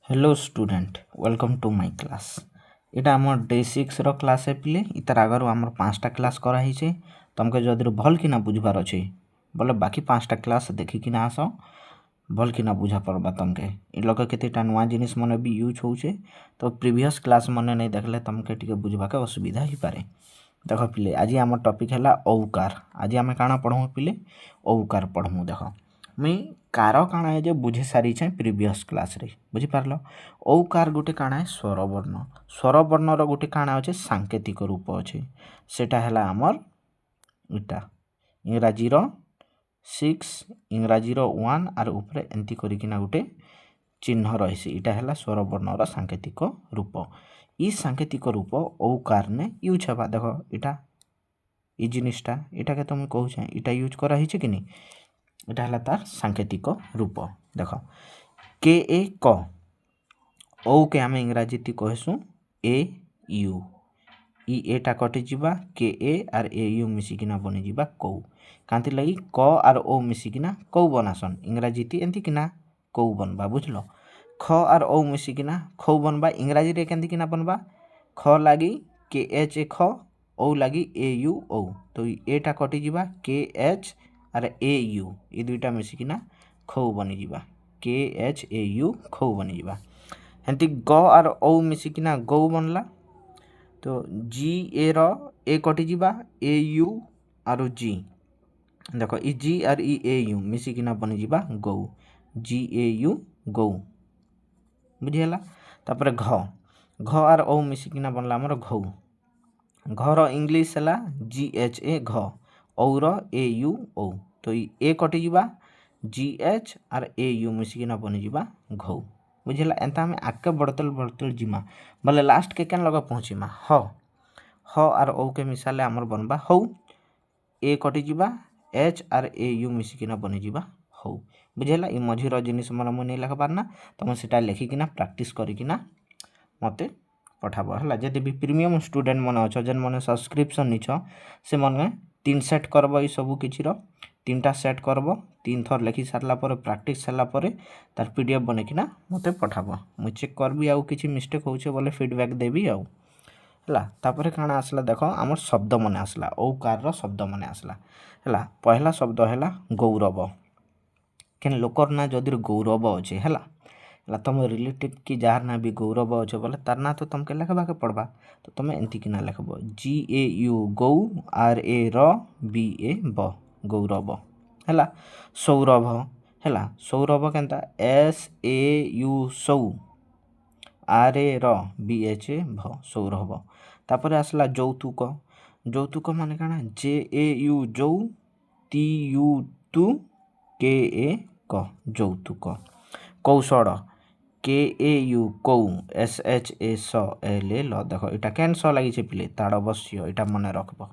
Hello student welcome to my class. इटा आम day 6 रो class है पिले इतार आगर आम 5टा क्लास कराई छे। तुमके जदि भल कि ना बुझबार अच्छे बोले बाकी 5टा क्लास देखिकिना आस भल कि ना बुझा पड़बा तुमके इ लोग केतेटा नुआ जिनिस मन भी यूज होउछे तो प्रीवियस क्लास मन नहीं देखले तुमके टिके बुझबा के असुविधा ही पारे। देख पिले आज आम टॉपिक है औकार। आज आम काना पढ़मु पिले औकार पढ़मु। देख मुई कार काना है जो बुझे सारी छे प्रीवियस क्लास रे बुझी पारलो। औकार गोटे काना है स्वरवर्ण। स्वरवर्ण रो गोटे काना अच्छे सांकेतिक रूप अच्छे सेटा है आमर इटा इंग्राजी रो 6 इंग्राजी रो 1 आर ऊपर एंती करिकिना गोटे चिन्ह रही इटा है स्वरवर्ण रो सांकेतिक रूप। इ सांकेतिक रूप औकार ने यूज हेबा। देख इटा इ जिनिसटा इटा के तुम कहूछे इटा यूज करा हिचे कि नहीं इटा है तार सांकेतिक रूप। देख के ए क औ के आम इंग्राजी कहसु ए यू इ एटा कटि जिबा के ए आर ए यू मिसिकिना बनि जिबा कौ कांति लगी क आर ओ मिसिकिना कौ बनासन इंग्राजी ती एंती किना कौ बनबा बुझलो। ख आर ओ मिसिकिना खौ बनबा इंग्राजी रे केंती किना बनबा ख लागी के एच ए ख ओ लागी ए यू ओ तो एटा कटि जिबा के एच आर ए यू ये दुईटा मिसिकिना खौ बनि जिबा के एच ए यू खौ बनि जिबा। हेंती ग आर ओ मिसिकिना गौ बनला तो जी ए रो ए कटि जिबा ए यू आर जी देखो इ जी आर इ ए यू मिसिकिना बनि जिबा गौ जी ए यू गौ बुझिला। तापर घ घ आर ओ मिसिकिना बनला हमर घौ घर इंग्लिश है जी एच ए घ और ए यू ओ तो ए कटि जिबा जी एच आर ए यू मिसिकिना बनि जिबा घौ बुझिला। एंता हमें आके बढ़तल जिमा बोले लास्ट के केन लगा पहुँचीमा ह आर ओ के मिसाले आमर बनबा हौ ए कटि जिबा एच आर ए यू मिसिकिना बनि जिबा हौ बुझिला। इ मझिर जिनिस मन मु नहीं लिखबार ना तुम सेटा लिखिकिना प्रैक्टिस करिकिना मते पठाब है। जदि भी प्रीमियम स्टूडेंट मन अच्छ जेन मन सब्सक्रिप्शन निछ से मन 3 सेट करब ई सबू किछि रो 3टा सेट करब 3 थर लिखि सारला पर प्रैक्टिस सारला पर तार पीडीएफ बनेकिना मते पठाब मु चेक करबी आउ किछि मिस्टेक होउछे बोले फीडबैक देबी आउ हला। तापर काना आसला देखो हमर शब्द मन आसला औकार रो शब्द मन आसला हला। पहला शब्द हैला गौरव केन लोकर ना जदि गौरव अच्छे है तुम रिलेटिव की जार ना भी गौरव अच्छे बोले तार ना तो तुमके लिखबा के पड़बा तो तुम एंती किना लिखब जी ए यू गौ आर ए र बी ए ब गौरव है। सौरभ है सौरभ केनता एस ए यू सौ आर ए र बी एच ए भ सौरभ। तापर आसला যৌতুক যৌতুক माने काना जे ए यू जौ टी यू तू के ए क যৌতুক। कौशल के ए यू कौ एस एच ए स एल ए ल देख इटा केन स लगी पिले ताड़ अवश्य इटा मन रखब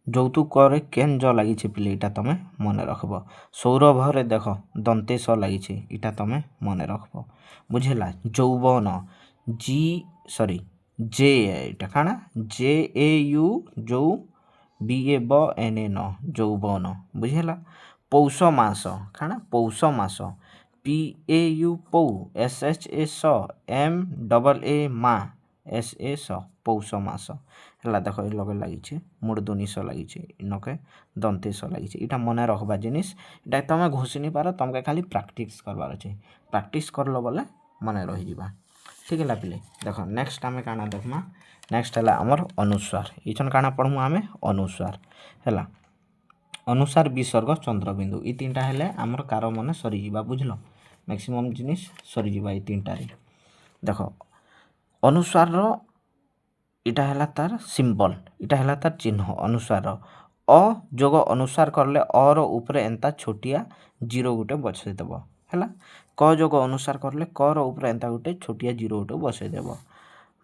যৌতুক केन ज लगी पिले इटा तमे मन रखब। सौरभ रे देख दंते स लगी इटा तमे मन रखब बुझेला। যৌবন जी सॉरी जे इटा काना जे ए यू जौ बी ए ब एन ए न যৌবন बुझेला। पौष मास काना पौष मास पी ए यू पौ एस एच ए स एम डबल ए मा एस ए स पौष मास है। देख ये लगे लगी मूर्धनी स लगी इनके दंते स लगी इटा मन रखबा जिनिस इटा तुम घोषि नहीं पार तुमके खाली प्रैक्टिस करवार अच्छे प्रैक्टिस करल बोले मन रही ठीक है पिले। देख नेक्स्ट आम काना देखमा नेक्स्ट है आमर अनुस्वार इछन काना पढ़मु आमे अनुस्वार है। अनुसार विसर्ग चंद्रबिंदु ये 3टा हेले आमर कार मन सरीजा बुझल मैक्सिमम जिनिस सरीजा ये 3टार। देख अनुस्वार इटा है तार सिंबल इटा है तार चिन्ह अनुस्वार अ जोग अनुसार करले अर ऊपर एंता छोटिया जीरो गोटे बसईदेव है। क जोग अनुसार करले कर ऊपर एंता गोटे छोटिया जीरो गोटे बसईदेव।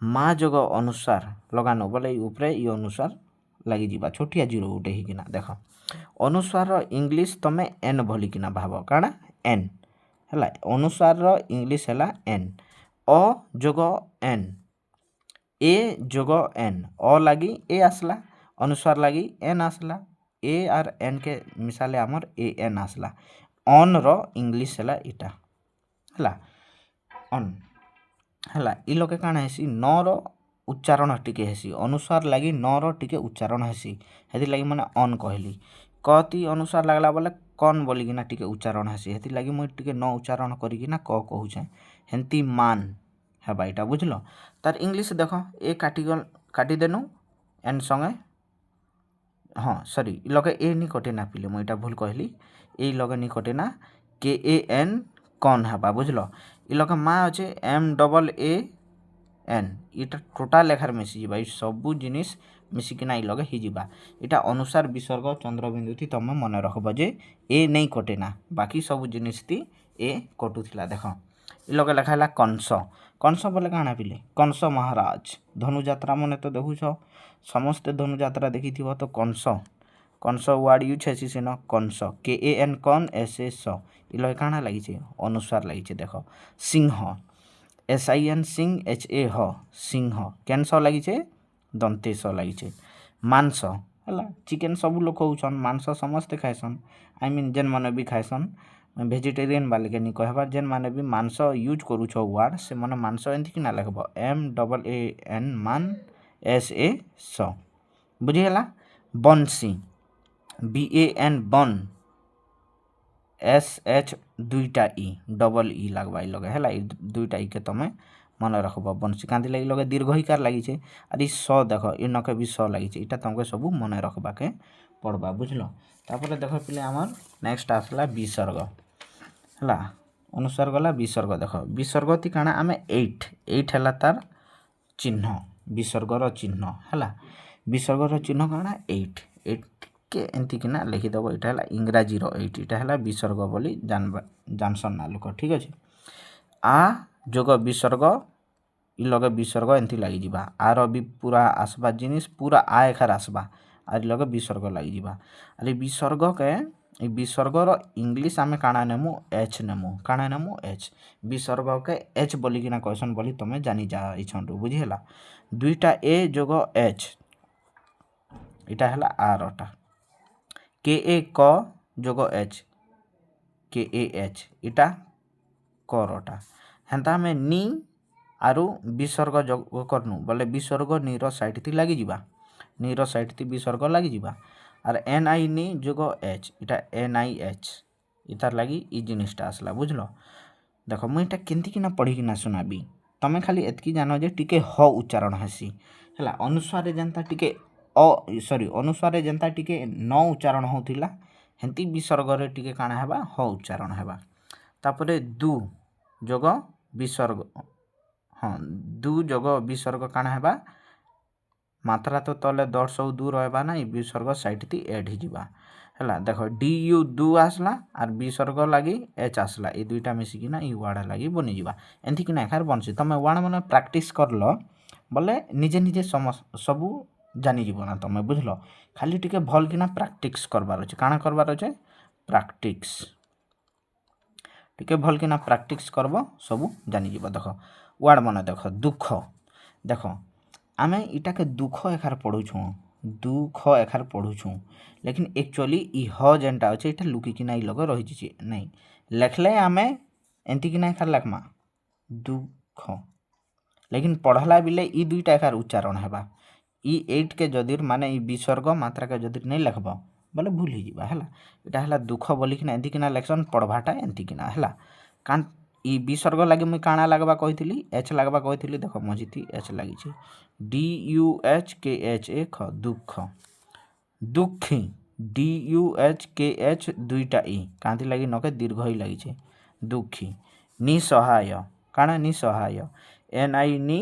माँ जोग अनुसार लगानो बोले ऊपर ये अनुसार लगी छोटिया जीरो गोटे ही देख अनुस्वार इंग्लिश तमे एन भलिकिना भाव काना एन है। अनुस्वार इंग्लिश है एन अ जोग एन ए जोग एन अ लगी ए आसला अनुस्वार लगी एन आसला ए आर एन के मिसाले आमर ए एन आसला अन रो इंग्लिश है इटा है। ଅନ୍ ହେଲା ଇ ଲକେ କାଣା ହେସି ନ ର ଉଚ୍ଚାରଣ ଟିକେ ହେସି ଅନୁସାର ଲାଗି ନ ର ଟିକେ ଉଚ୍ଚାରଣ ହେସି ହେଥିଲାଗି ମାନେ ଅନ୍ କହିଲି କତି ଅନୁସାର ଲାଗଲା ବୋଲେ କନ୍ ବୋଲିକିନା ଟିକେ ଉଚ୍ଚାରଣ ହେସି ହେଥିଲାଗି ମୁଇଁ ଟିକେ ନ ଉଚ୍ଚାରଣ କରିକିନା କ କହୁଛେ ହେନ୍ତି ମାନ ହେବା ଏଇଟା ବୁଝିଲ ତାର ଇଂଲିଶ ଦେଖ ଏ କାଟିଦେନୁ ଏନ୍ ସଙ୍ଗେ हाँ सॉरी लगे ए नी कटे ना पिले मुझे भूल कहली ए लगे नी कटे ना के ए एन कौन हवा बुझल इ लगे माँ अच्छे एम डबल ए एन इटा टोटाल लेखार मिसी जावा सबू जिनिस मिसिकिना इ लगे हिजिबा इटा अनुसार विसर्ग चंद्रबिंदु थी तुम मन रखब जे ए नहीं कटे ना बाकी सबू जिनिस थी ए कटुला देख इ लगे लेखा है कंस कंस बोले काଣା पिले कंस महाराज धनुजात्रा मन तो देखुछ समस्ते धनुजात्रा देखी तो कंस कंस वार्ड यूज है सीन कंस के ए एन कन एस ए स इल काଣା लगी अनुसार लगी देख Singh S I N Singh H A ह सिंह केन स लगी दंते स लगी मांस है चिकेन सब लोग कहउन मांस समस्ते खाएसन आई मीन जेन मैंने भी खाएसन वेजिटेरियन वाले के नहीं कहबार जेन माने भी मांस यूज करूछ वार्ड से मैंने मांस एंती कि ना लिखब एम डबल ए एन मान एस ए स बुझीगला बंसी बी ए एन बन एस एच दुईटा ई डबल ई लगवा लगे है दुईटा ई के तुम मन रखब बंसी कांदी लगी लगे दीर्घईकार लगी आर स देख इनके भी स लगी इटा तुमको सब मन रखबा के पड़वा बुझल तापर देख पिले आमर नेक्स्ट आसला विसर्ग है अनुसार गला विसर्ग देख विसर्ग ती काଣା आम एट एट है तार चिन्ह विसर्गर चिन्ह है विसर्गर चिन्ह काଣା एट एट के एंती किना लिखिदेव यहाँ है इंग्राजी एट यहाँ है विसर्ग बोली जानसन ना लोक ठीक अच्छे आ जोग विसर्ग इ लगे विसर्ग एंती लगी जा आर भी पूरा आसबा जिनिस पूरा आ एखार आसबा आर लगे विसर्ग लगी जा अरे विसर्ग के विसर्गर इंग्लिश आम काଣା नेमु एच नेमु काଣା नेमु एच विसर्ग के एच बोलिकिना कहसन बोली तुम जानी जा छू बुझीगला दुईटा ए जोग एच इटा है आरटा के ए क जोग एच के ए एच इटा करटा हेन्ता हमें नी आरु विसर्ग जोग करनु बोले विसर्ग नीर साइड थी लगी जा नीर साइड थी विसर्ग लगी जा आर एन आई नी जोग एच इटा एन आई एच इतार लगी इ जिनिसटा आसला बुझल देख मुझे केमती किना पढ़िकिना सुनाबी तमें खाली एतकी जान जे टिके ह उच्चारण हेसी है अनुसार जेनता टिके अनुसार जेनता टिके न उच्चारण होतिला हेंती विसर्ग रे टिके काଣା हेबा ह उच्चारण हेबा तापरे दु जोग विसर्ग हाँ दु जोग विसर्ग काଣା हेबा मात्रा तो तले दर्श दूर रहा ना विसर्ग साइड थी एड हो देख डी यू दु आसला आर विसर्ग लगी एच आसला ये दुईटा मिसिकिना इ वार्ड लगी बनीजा एंती कि एखार बनसी तुम वार्ड मैंने प्रैक्टिस कर लो बोले निजे निजे सबू जानीज ना तुम बुझल खाली टिके भल किना प्रैक्टिस करबार अच्छे काଣା करबार अच्छे प्रैक्टिस टिके भल किना प्रैक्टिस करब सबू जानीज देख वार्ड मन देख दुख देख आमे इटा के दुख एखार पढ़ुछू दुख एखार पढ़ुछू लेकिन एक्चुअली इ ह जेनटा अच्छे इटा लुकिकिना इ लगे रही नहीं लेखले आमे एंती किना एखार लेखमा दुख लेकिन पढ़ला बिले इ दुईटा एखार उच्चारण हेबा इ एट के जदिर माने इ विसर्ग मात्रा के जदिर नहीं लेखब बोले भूल ही है इटा है दुख बोलिकिना एंती किना लेक्शन पढ़वाटा एंती किना है कान इ विसर्ग लगे मुझे काଣା लगवा कही एच लगवा कही देख मझी एच लगी डी यू एच के एच ए ख दुख दुखी डी यू एच के एच दुईटा ई कांति लगी नके दीर्घ ही लगी दुखी निसहाय काଣା निसहाय एन आई नी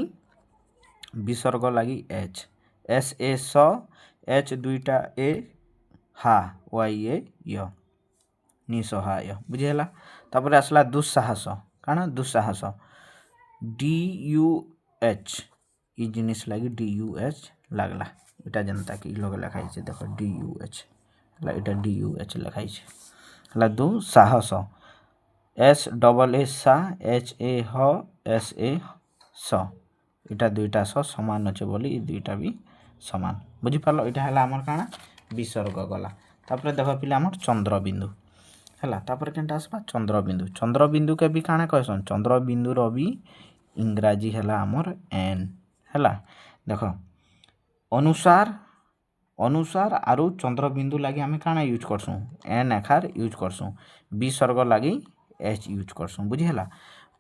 विसर्ग लगी एच एस ए स एच दुईटा ए हा वाई ए य निसहाय बुझीगला तापर आसला दुस्साहस काଣା दुस्साहस डी यू एच इ जिनिस लगी डी यू एच लगला इटा जनता कि लगे लिखाई देख डी यू एच इटा डी यू एच लिखाई है दुस्साहस एस डबल ए सा एच ए ह एस ए स इटा दुईटा स समान अच्छे बोली दुईटा भी समान बुझीपार इटा है आमर काଣା विसर्ग गला तापर देख पिले आमर चंद्रबिंदु है तापर केनटा आसबा चंद्रबिंदु चंद्रबिंदु के भी काଣା कहसन चंद्रबिंदुर भी इंग्राजी है आमर एन है देख अनुसार अनुसार आरु चंद्रबिंदु लगी आम काଣା यूज करसुँ एन एखार यूज करसुँ विसर्ग लगी एच यूज करसुँ बुझीला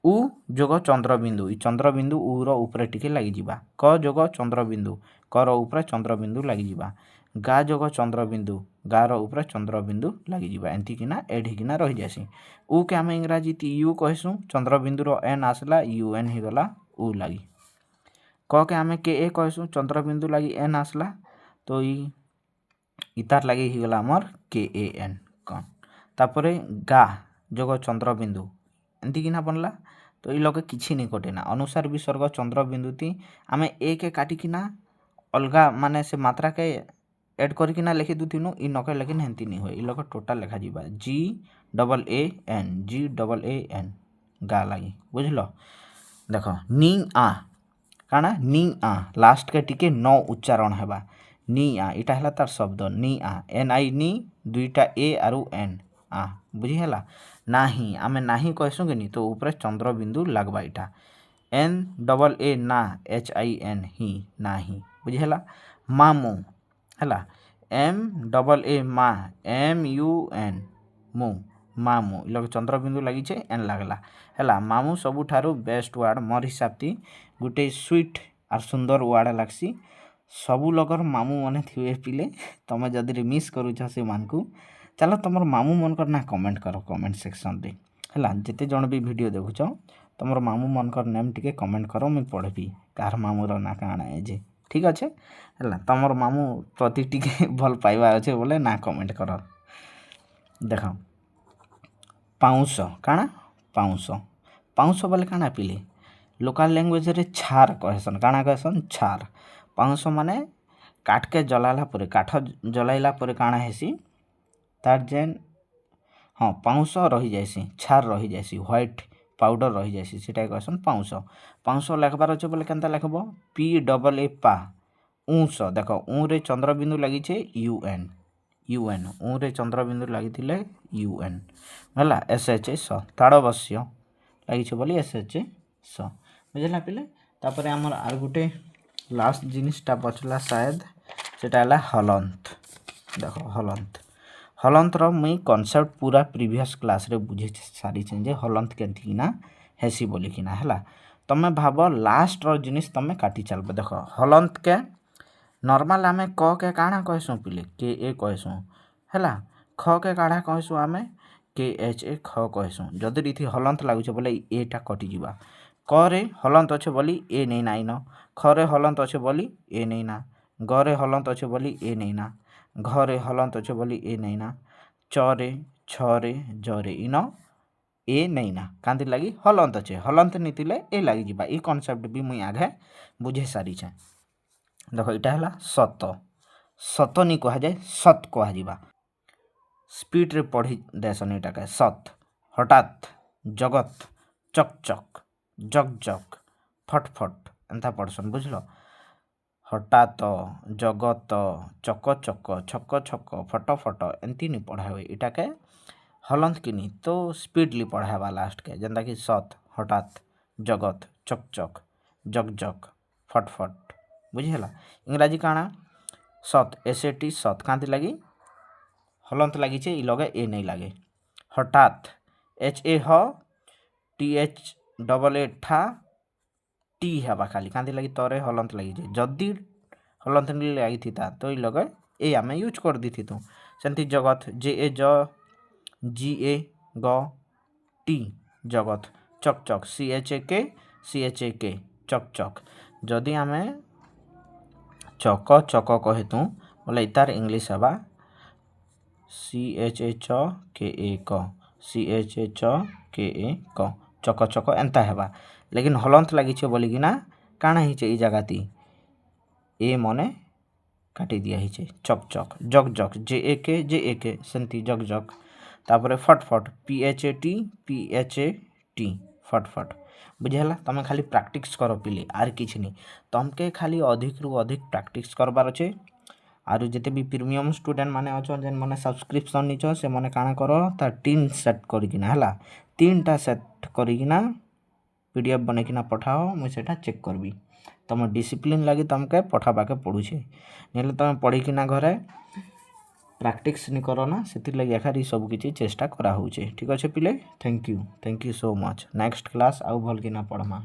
उ जोग चंद्रबिंदु चंद्रबिंदु उर उपरे टिके लगी जिबा क जोग चंद्रबिंदु कर उपरे चंद्रबिंदु लगी जिबा गा जोग चंद्रबिंदु गार उपरे चंद्रबिंदु लगी जिबा एंती किना एड हिकिना रही जासी उ के आम इंग्राजी यू कहसुँ चंद्रबिंदुर एन आसला यू एन ही गला उ लगी क के आम के ए कहसुँ चंद्रबिंदु लगी एन आसला तो इतार लगी ही गला हमर के ए एन कौन तापरे गा जोग चंद्रबिंदु एंती किना बनला तो ये लगे किसी नहीं कटेना अनुसार विसर्ग चंद्रबिंदु थी आम ए के काटिकिना अलगा माने से मात्रा के एड करकिना लिखि दुथिनु इ नके लेकिन हेंती नहीं हुए इ लगे टोटल लिखा जीवा जी डबल ए एन गा लगी बुझल देख नी आ काना नी आ लास्ट के टिके न उच्चारण हेबा नी आ इटा हला तार शब्द नी आ एन आई नी दुईटा ए आरु एन आ बुझीला नाही आमे नाही कहसुँ कि नी तो ऊपर चंद्रबिंदु लगवा इटा एन डबल ए ना एच आई एन ही नाही बुझीला मामू है एम डबल ए मा एम यू एन मु मामू इ लगे चंद्रबिंदु लगी एन लगला है मामू सबुठारु बेस्ट वार्ड मोर हिसाब थी गोटे स्वीट आर सुंदर वार्ड लगसी सबू लगर मामू मने थिवे पिले तमे जदि मिस करूछ से मानकू चलो तुम मामू मनकर ना कमेंट कर कमेंट सेक्शन रे है जिते जन भी वीडियो देखुच तुम मामू मनकर नेम टिके कमेंट कर मुझे पढ़ी कार मामूर ना काଣା है जे ठीक अच्छे है तुम मामू प्रति टिके भल पाइबा अच्छे बोले ना कमेंट कर देख पाउंस काଣା पाउंस पाउंस बोले काଣା पिले लोकल लैंग्वेज रे छार कहसन काଣା कहसन छार पाउंस माने काठ के जलाला परे काठ जलाइला परे काଣା हेसी तार जेन हाँ पाउंस रही जासी छार रही जासी व्हाइट पाउडर रही जासी सेटा कहसन पाउंस पाउंस लिखबार अच्छे बोले केनता लिखब पी डबल ए पा ऊस देख ऊ रे चंद्रबिंदु लगी छे यू एन ऊ रे चंद्रबिंदु लगी थिले यू एन है एस एच ए स ताड़वश्य लगी छे बोली एस एच ए स बुझला पिले तापर आमर आर गुटे लास्ट जिनिसटा बचला शायद सेटा हला हलंत देख हलंत हलंतर मुई कनसेप्ट पूरा प्रीवियस क्लास रे बुझे सारी जे हलंत केंती ना हेसी बोली किना है तमे भाव लास्ट रो जिनिस तमे काटी चलबे देख हलंत के नॉर्मल आमे क के काଣା कहसुँ पिले के ए कहसुँ है ख के काढ़ा कहसुँ आमे के एच ए ख कहसुँ जदि रीति हलंत लागुचे बोले एटा कटि जीवा क रे हलंत अच्छे बोली ए नहीं नाइन ख रे हलंत अच्छे बोली ए नहीं ना ग रे हलंत अच्छे बोली ए नहीं ना घरे हलंत अच्छे बोली ए नहीं ना चरे छरे जरे इन ए नहीं ना कांति लगी हलंत अच्छे हलंत नीतिले ए लगी जीवा ई कॉन्सेप्ट भी मुई आगे बुझे सारी छे देख इटा हला सत सत नी कहा जाए सत कहा जीवा स्पीड रे पढ़ी देसन इटा के सत हठात जगत चकचक जग जग फटफट एंता पढ़सन बुझल हठात जगत चक चक छक छक फट फट एंती नहीं पढ़ा हुए इटा के हलंत कि नहीं तो स्पीडली पढ़ावा लास्ट के जेनता कि सत हठात जगत चक चक जग जग फट फट बुझीला इंग्राजी काଣା सत एस ए टी सत कांति लगी हलंत लगी इ लगे ए नहीं लगे हठात एच ए ह टी एच डबल ए ठा टी हेबा खाली कांति लगी तरे हलंत लगी जदि हलंत नहीं लगी थी तो ये लगे ए आम यूज कर दी थी तू सेमती जगत जे ए ज जी ए ग टी जगत चक चक सी एच ए के चक चक जदि आम चक चक कहे तू बोले तार इंग्लिश हेबा सी एच ए च के ए क सी एच ए च के ए क चक चक एंता हेबा लेकिन हलंत लगी बोली कि ना काଣା ही ई जगह ती ए मने काटी दिया ही चक चक जग जग जे ए के सेमती जग जग तापर फट फट पी एच ए टी फट फट बुझेला तुम खाली प्रैक्टिस कर पिले आर किछ नहीं तुमके खाली अधिक रु अधिक प्रैक्टिस करबार अच्छे आरु जिते भी प्रीमियम स्टूडेंट माने अच्छन जेन माने सब्सक्रिप्शन नीच से माने काଣା कर तार 3 सेट करिकिना हला 3टा सेट करिकिना पीडीएफ बनेकिना पठाओ मुझे सेटा चेक करबी तुम डिसिप्लिन लगी तुमके पठाबाके पड़ुछे नेले तुम पढ़िकिना घरे प्रैक्टिस नि करना से लगी एखारी सब किछि चेष्टा करा होउछे ठीक अच्छे पिले thank you so much next class आउ भल किना पढ़मा।